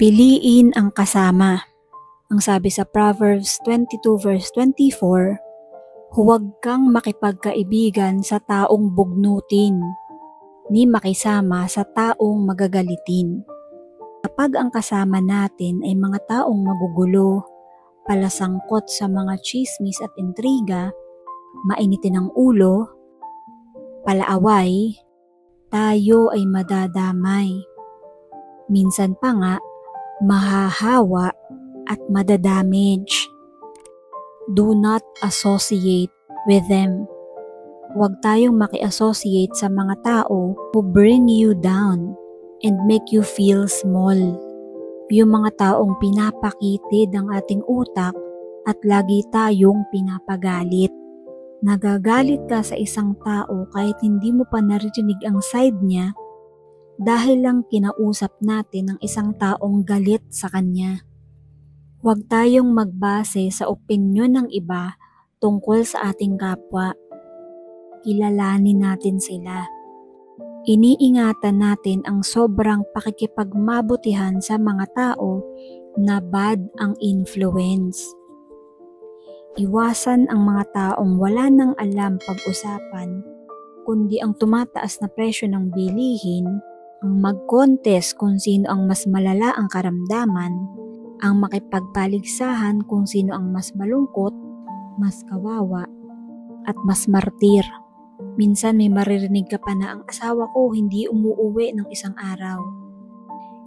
Piliin ang kasama. Ang sabi sa Proverbs 22 verse 24, huwag kang makipagkaibigan sa taong bugnutin, ni makisama sa taong magagalitin. Kapag ang kasama natin ay mga taong magugulo, palasangkot sa mga tsismis at intriga, mainitin ang ulo, palaaway, tayo ay madadamay. Minsan pa nga, mahahawa at madadamage. Do not associate with them. Huwag tayong maki-associate sa mga tao who bring you down and make you feel small. Yung mga taong pinapakitid ang ating utak at lagi tayong pinapagalit. Nagagalit ka sa isang tao kahit hindi mo pa narinig ang side niya dahil lang kinausap natin ang isang taong galit sa kanya. Huwag tayong magbase sa opinyon ng iba tungkol sa ating kapwa. Kilalanin natin sila. Iniingatan natin ang sobrang pakikipagmabutihan sa mga tao na bad ang influence. Iwasan ang mga taong wala nang alam pag-usapan, kundi ang tumataas na presyo ng bilihin, ang mag-contest kung sino ang mas malala ang karamdaman, ang makipagpaligsahan kung sino ang mas malungkot, mas kawawa, at mas martir. Minsan may maririnig ka pa na ang asawa ko hindi umuuwi ng isang araw.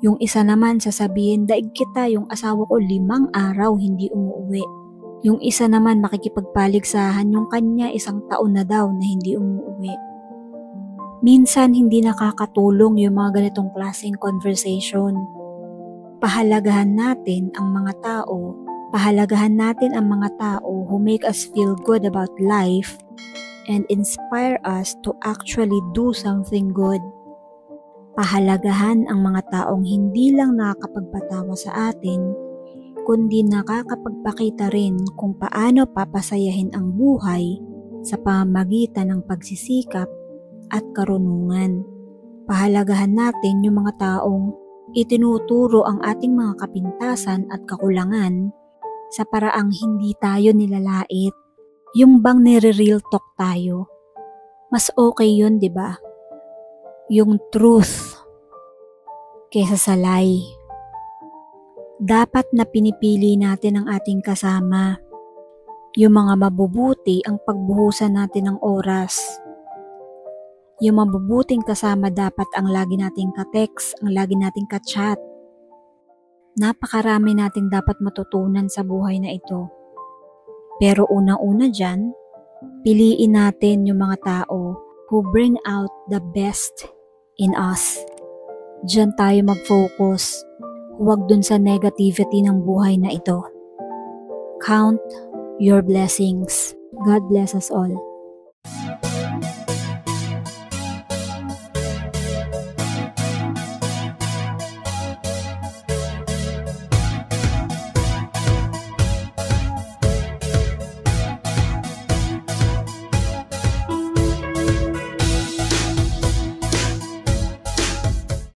Yung isa naman sasabihin, daig kita, yung asawa ko 5 araw hindi umuuwi. Yung isa naman makikipagpaligsahan, yung kanya 1 taon na daw na hindi umuuwi. Minsan hindi nakakatulong yung mga ganitong klaseng conversation. Pahalagahan natin ang mga tao. Pahalagahan natin ang mga tao who make us feel good about life and inspire us to actually do something good. Pahalagahan ang mga taong hindi lang nakakapagpatawa sa atin, kundi nakakapagpakita rin kung paano papasayahin ang buhay sa pamamagitan ng pagsisikap at karunungan. Pahalagahan natin yung mga taong itinuturo ang ating mga kapintasan at kakulangan sa paraang hindi tayo nilalait. Yung bang nire-real talk tayo. Mas okay yun, di ba? Yung truth kaysa sa lie. Dapat na pinipili natin ang ating kasama. Yung mga mabubuti ang pagbuhusan natin ng oras. Yung mabubuting kasama dapat ang lagi nating ka-text, ang lagi nating ka-chat. Napakarami nating dapat matutunan sa buhay na ito. Pero unang-una dyan, piliin natin yung mga tao who bring out the best in us. Diyan tayo mag-focus. Huwag dun sa negativity ng buhay na ito. Count your blessings. God bless us all.